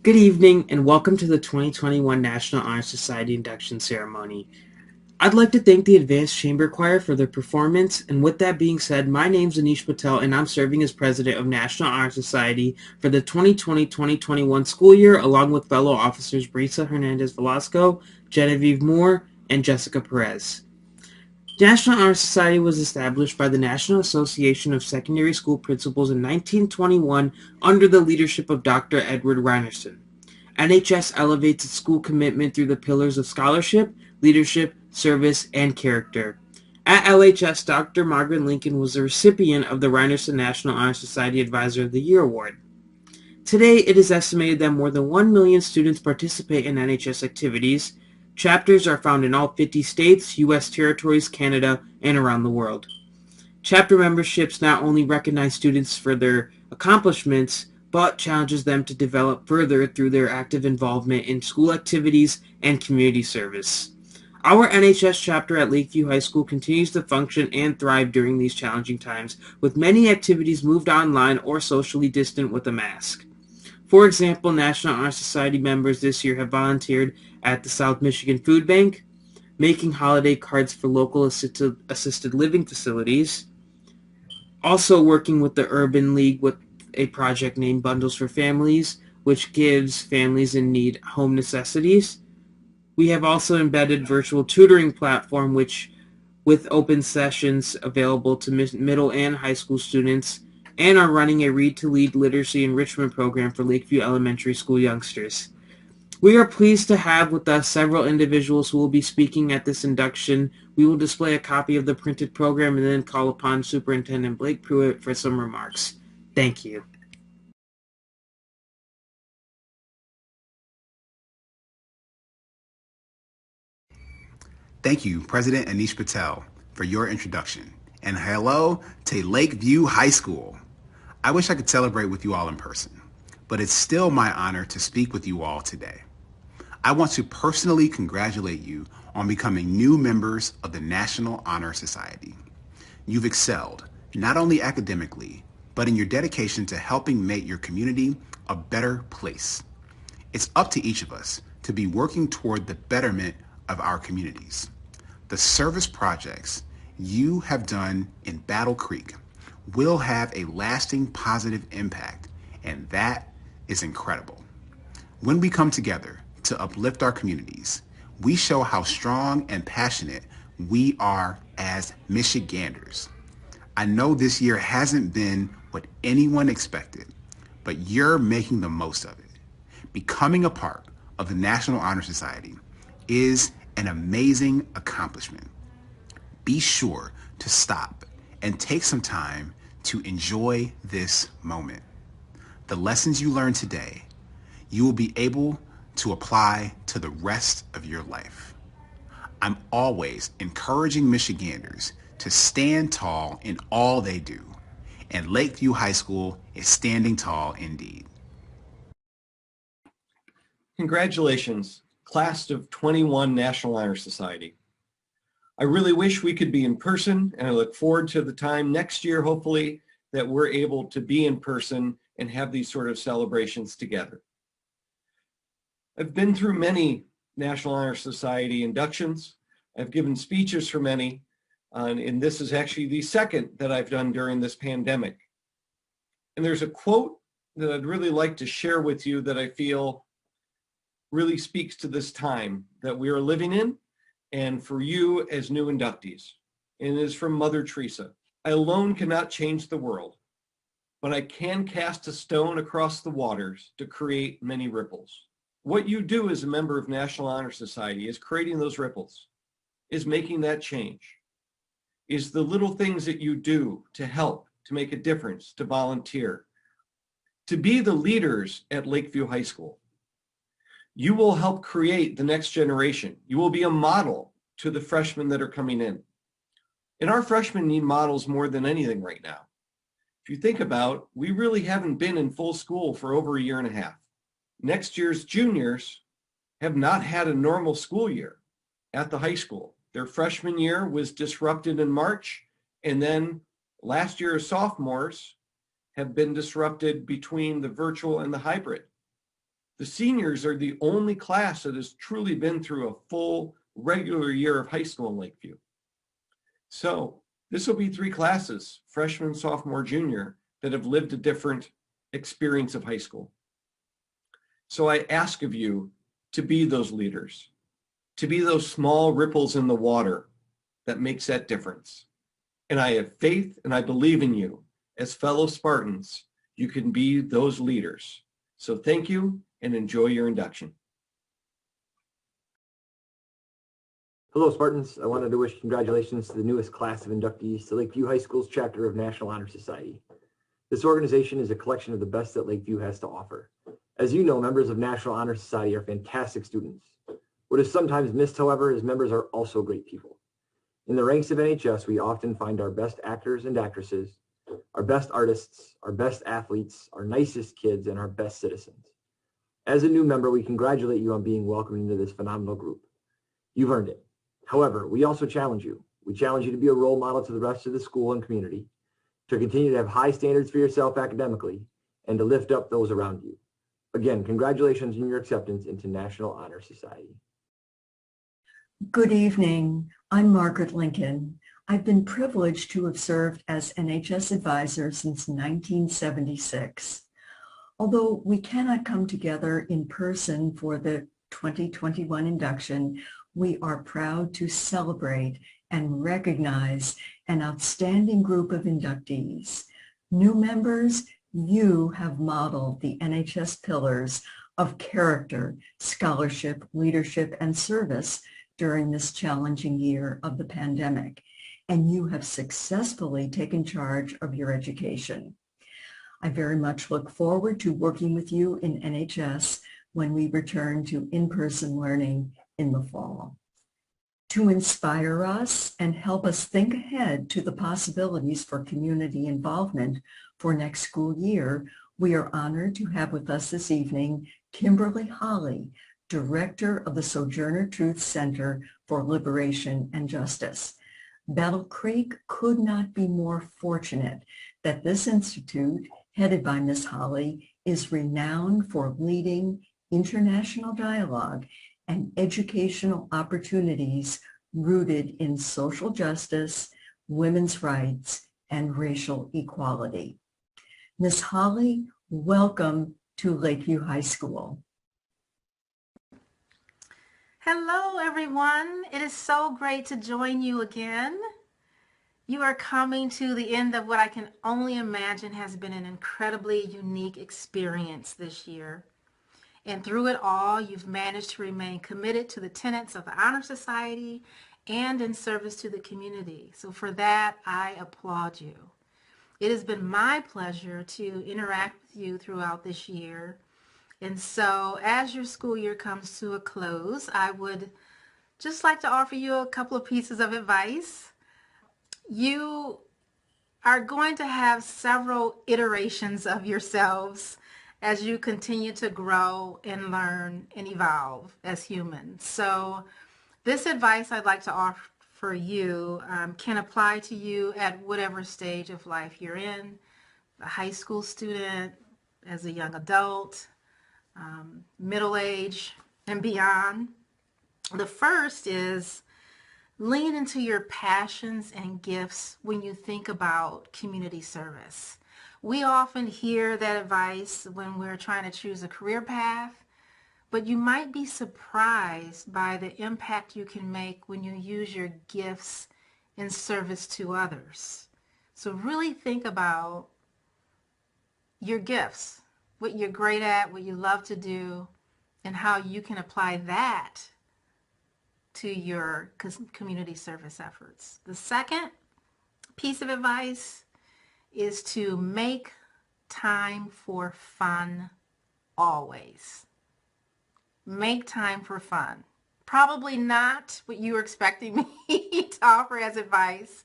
Good evening and welcome to the 2021 National Honor Society Induction Ceremony. I'd like to thank the Advanced Chamber Choir for their performance, and with that being said, my name's Anish Patel and I'm serving as President of National Honor Society for the 2020-2021 school year along with fellow officers Brisa Hernandez Velasco, Genevieve Moore, and Jessica Perez. National Honor Society was established by the National Association of Secondary School Principals in 1921 under the leadership of Dr. Edward Reinerson. NHS elevates its school commitment through the pillars of scholarship, leadership, service, and character. At LHS, Dr. Margaret Lincoln was the recipient of the Reinerson National Honor Society Advisor of the Year Award. Today, it is estimated that more than 1 million students participate in NHS activities. Chapters are found in all 50 states, U.S. territories, Canada, and around the world. Chapter memberships not only recognize students for their accomplishments, but challenges them to develop further through their active involvement in school activities and community service. Our NHS chapter at Lakeview High School continues to function and thrive during these challenging times, with many activities moved online or socially distant with a mask. For example, National Honor Society members this year have volunteered at the South Michigan Food Bank, making holiday cards for local assisted living facilities, also working with the Urban League with a project named Bundles for Families, which gives families in need home necessities. We have also embedded virtual tutoring platform which with open sessions available to middle and high school students, and are running a Read to Lead literacy enrichment program for Lakeview Elementary School youngsters. We are pleased to have with us several individuals who will be speaking at this induction. We will display a copy of the printed program and then call upon Superintendent Blake Pruitt for some remarks. Thank you. Thank you, President Anish Patel, for your introduction. And hello to Lakeview High School. I wish I could celebrate with you all in person, but it's still my honor to speak with you all today. I want to personally congratulate you on becoming new members of the National Honor Society. You've excelled, not only academically, but in your dedication to helping make your community a better place. It's up to each of us to be working toward the betterment of our communities. The service projects you have done in Battle Creek will have a lasting positive impact, and that is incredible. When we come together to uplift our communities, we show how strong and passionate we are as Michiganders. I know this year hasn't been what anyone expected, but you're making the most of it. Becoming a part of the National Honor Society is an amazing accomplishment. Be sure to stop and take some time to enjoy this moment. The lessons you learn today, you will be able to apply to the rest of your life. I'm always encouraging Michiganders to stand tall in all they do, and Lakeview High School is standing tall indeed. Congratulations, Class of 21 National Honor Society. I really wish we could be in person, and I look forward to the time next year, hopefully, that we're able to be in person and have these sort of celebrations together. I've been through many National Honor Society inductions. I've given speeches for many, and this is actually the second that I've done during this pandemic. And there's a quote that I'd really like to share with you that I feel really speaks to this time that we are living in and for you as new inductees. And it is from Mother Teresa. I alone cannot change the world, but I can cast a stone across the waters to create many ripples. What you do as a member of National Honor Society is creating those ripples, is making that change, is the little things that you do to help, to make a difference, to volunteer, to be the leaders at Lakeview High School. You will help create the next generation. You will be a model to the freshmen that are coming in. And our freshmen need models more than anything right now. If you think about, we really haven't been in full school for over a year and a half. Next year's juniors have not had a normal school year at the high school. Their freshman year was disrupted in March, and then last year's sophomores have been disrupted between the virtual and the hybrid. The seniors are the only class that has truly been through a full regular year of high school in Lakeview. So this will be 3 classes, freshman, sophomore, junior, that have lived a different experience of high school. So I ask of you to be those leaders, to be those small ripples in the water that makes that difference. And I have faith and I believe in you. As fellow Spartans, you can be those leaders. So thank you and enjoy your induction. Hello, Spartans. I wanted to wish congratulations to the newest class of inductees to Lakeview High School's chapter of National Honor Society. This organization is a collection of the best that Lakeview has to offer. As you know, members of National Honor Society are fantastic students. What is sometimes missed, however, is members are also great people. In the ranks of NHS, we often find our best actors and actresses, our best artists, our best athletes, our nicest kids, and our best citizens. As a new member, we congratulate you on being welcomed into this phenomenal group. You've earned it. However, we also challenge you. We challenge you to be a role model to the rest of the school and community, to continue to have high standards for yourself academically, and to lift up those around you. Again, congratulations on your acceptance into National Honor Society. Good evening. I'm Margaret Lincoln. I've been privileged to have served as NHS advisor since 1976. Although we cannot come together in person for the 2021 induction, we are proud to celebrate and recognize an outstanding group of inductees. New members, you have modeled the NHS pillars of character, scholarship, leadership, and service during this challenging year of the pandemic, and you have successfully taken charge of your education. I very much look forward to working with you in NHS when we return to in-person learning in the fall. To inspire us and help us think ahead to the possibilities for community involvement for next school year, we are honored to have with us this evening Kimberly Holly, Director of the Sojourner Truth Center for Liberation and Justice. Battle Creek could not be more fortunate that this institute, headed by Ms. Holly, is renowned for leading international dialogue and educational opportunities rooted in social justice, women's rights, and racial equality. Ms. Holly, welcome to Lakeview High School. Hello, everyone. It is so great to join you again. You are coming to the end of what I can only imagine has been an incredibly unique experience this year. And through it all, you've managed to remain committed to the tenets of the Honor Society and in service to the community. So for that, I applaud you. It has been my pleasure to interact with you throughout this year. And so as your school year comes to a close, I would just like to offer you a couple of pieces of advice. You are going to have several iterations of yourselves as you continue to grow and learn and evolve as humans. So this advice I'd like to offer you can apply to you at whatever stage of life you're in, a high school student, as a young adult, middle age, and beyond. The first is lean into your passions and gifts when you think about community service. We often hear that advice when we're trying to choose a career path, but you might be surprised by the impact you can make when you use your gifts in service to others. So really think about your gifts, what you're great at, what you love to do, and how you can apply that to your community service efforts. The second piece of advice is to make time for fun always. Make time for fun. Probably not what you were expecting me to offer as advice,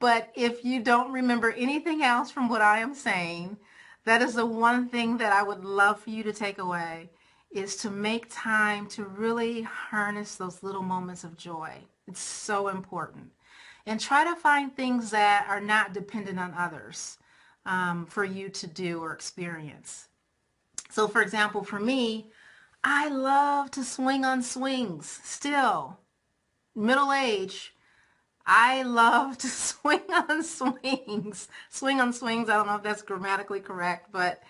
but if you don't remember anything else from what I am saying, that is the one thing that I would love for you to take away, is to make time to really harness those little moments of joy. It's so important. And try to find things that are not dependent on others for you to do or experience. So for example, for me, I love to swing on swings still. Middle age, I love to swing on swings. Swing on swings, I don't know if that's grammatically correct, but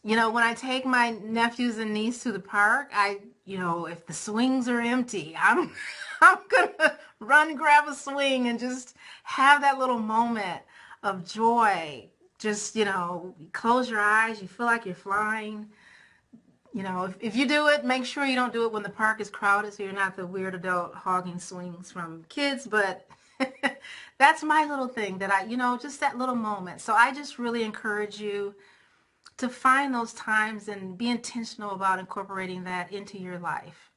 when I take my nephews and niece to the park, if the swings are empty, I'm I'm gonna run, grab a swing, and just have that little moment of joy. Just, close your eyes, you feel like you're flying. If you do it, make sure you don't do it when the park is crowded so you're not the weird adult hogging swings from kids, but that's my little thing that just that little moment. So I just really encourage you to find those times and be intentional about incorporating that into your life,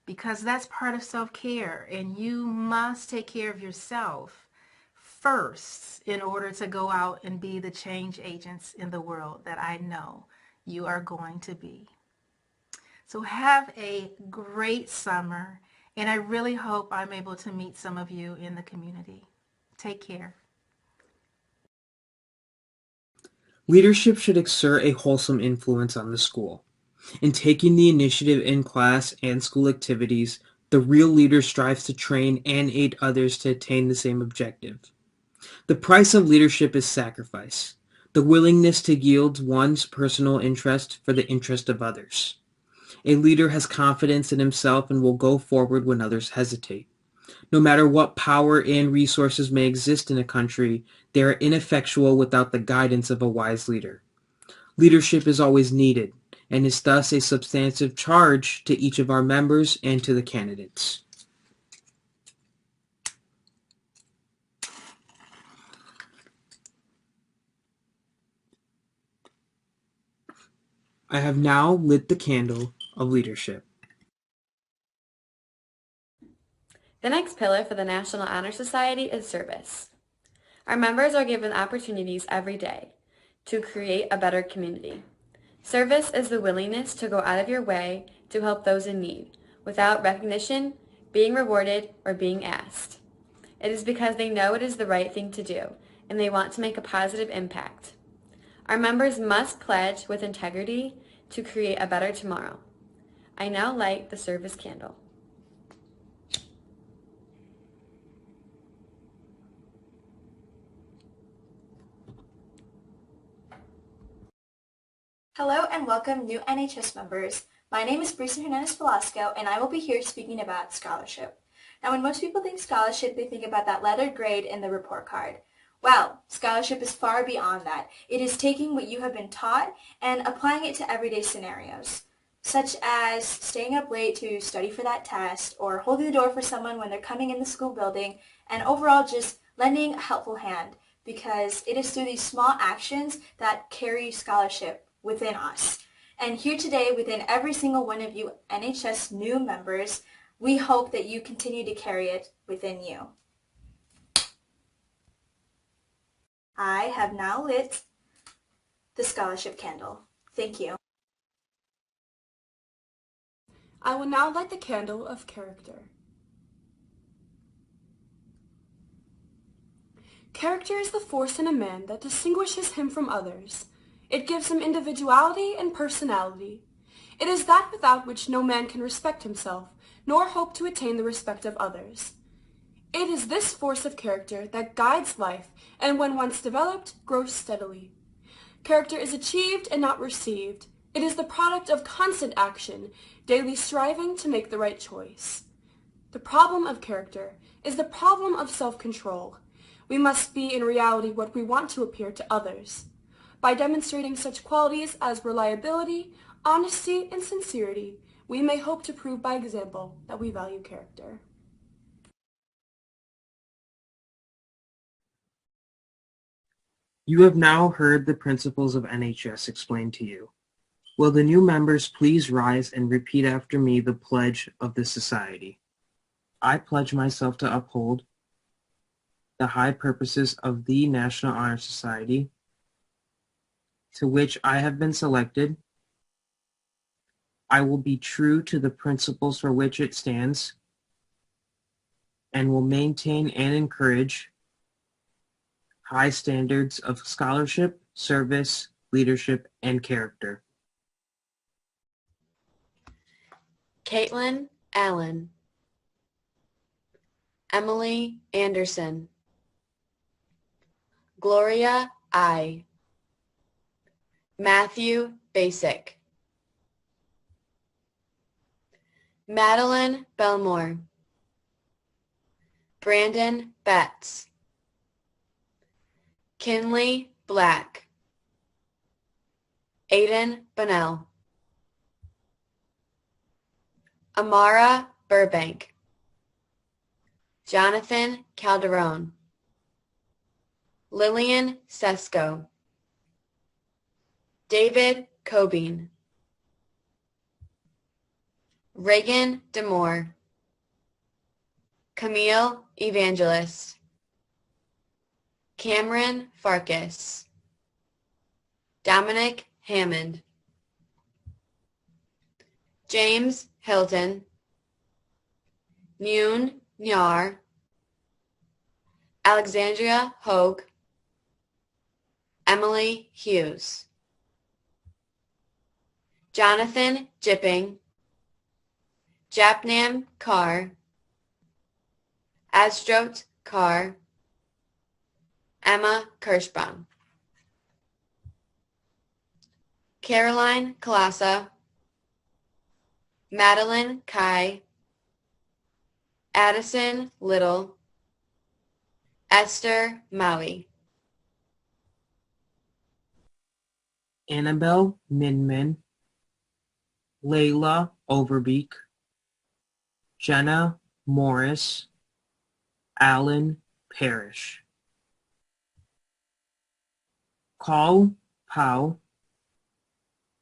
because that's part of self-care, and you must take care of yourself first in order to go out and be the change agents in the world that I know you are going to be. So have a great summer, and I really hope I'm able to meet some of you in the community. Take care. Leadership should exert a wholesome influence on the school. In taking the initiative in class and school activities, the real leader strives to train and aid others to attain the same objective. The price of leadership is sacrifice, the willingness to yield one's personal interest for the interest of others. A leader has confidence in himself and will go forward when others hesitate. No matter what power and resources may exist in a country, they are ineffectual without the guidance of a wise leader. Leadership is always needed, and is thus a substantive charge to each of our members and to the candidates. I have now lit the candle of leadership. The next pillar for the National Honor Society is service. Our members are given opportunities every day to create a better community. Service is the willingness to go out of your way to help those in need without recognition, being rewarded, or being asked. It is because they know it is the right thing to do and they want to make a positive impact. Our members must pledge with integrity to create a better tomorrow. I now light the service candle. Hello and welcome new NHS members. My name is Brisa Hernandez Velasco and I will be here speaking about scholarship. Now when most people think scholarship, they think about that lettered grade in the report card. Well, scholarship is far beyond that. It is taking what you have been taught and applying it to everyday scenarios, such as staying up late to study for that test or holding the door for someone when they're coming in the school building, and overall just lending a helpful hand, because it is through these small actions that carry scholarship within us. And here today, within every single one of you NHS new members, we hope that you continue to carry it within you. I have now lit the scholarship candle. Thank you. I will now light the candle of character. Character is the force in a man that distinguishes him from others. It gives him individuality and personality. It is that without which no man can respect himself, nor hope to attain the respect of others. It is this force of character that guides life, and when once developed, grows steadily. Character is achieved and not received. It is the product of constant action, daily striving to make the right choice. The problem of character is the problem of self-control. We must be in reality what we want to appear to others. By demonstrating such qualities as reliability, honesty, and sincerity, we may hope to prove by example that we value character. You have now heard the principles of NHS explained to you. Will the new members please rise and repeat after me the pledge of the society? I pledge myself to uphold the high purposes of the National Honor Society, to which I have been selected. I will be true to the principles for which it stands and will maintain and encourage high standards of scholarship, service, leadership, and character. Caitlin Allen, Emily Anderson, Gloria I, Matthew Basic, Madeline Belmore, Brandon Betts, Kinley Black, Aiden Bunnell, Amara Burbank, Jonathan Calderon, Lillian Sesko, David Cobean, Reagan Demore, Camille Evangelist, Cameron Farkas, Dominic Hammond, James Hilton, Noon Nyar, Alexandria Hogue, Emily Hughes, Jonathan Jipping, Japnam Carr, Astrot Carr, Emma Kirschbaum, Caroline Kalasa, Madeline Kai, Addison Little, Esther Maui, Annabelle Minman, Layla Overbeek, Jenna Morris, Alan Parrish, Carl Powell,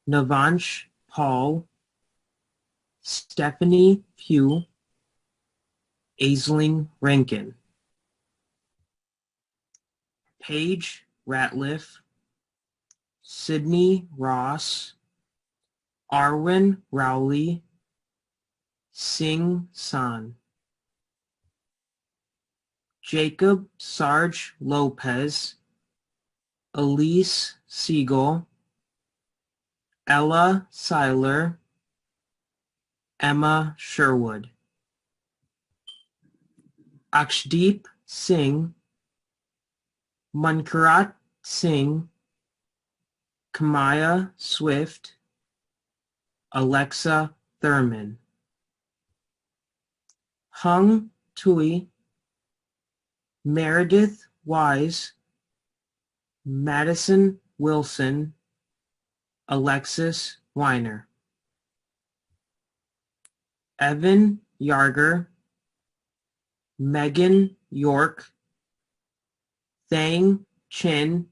Navansh Paul, Stephanie Pugh, Aisling Rankin, Paige Ratliff, Sydney Ross, Arwen Rowley, Sing San, Jacob Sarge Lopez, Elise Siegel, Ella Seiler, Emma Sherwood, Akshdeep Singh, Mankarat Singh, Kamaya Swift, Alexa Thurman, Hung Tui, Meredith Wise, Madison Wilson, Alexis Weiner, Evan Yarger, Megan York, Thang Chin,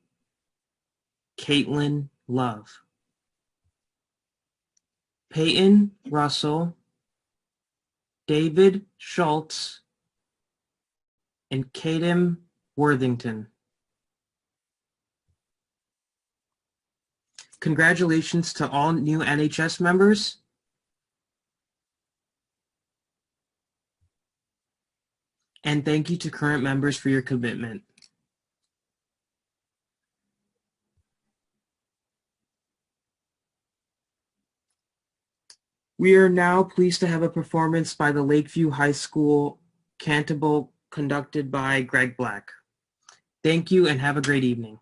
Caitlin Love, Peyton Russell, David Schultz, and Kadim Worthington. Congratulations to all new NHS members. And thank you to current members for your commitment. We are now pleased to have a performance by the Lakeview High School Cantabile conducted by Greg Black. Thank you and have a great evening.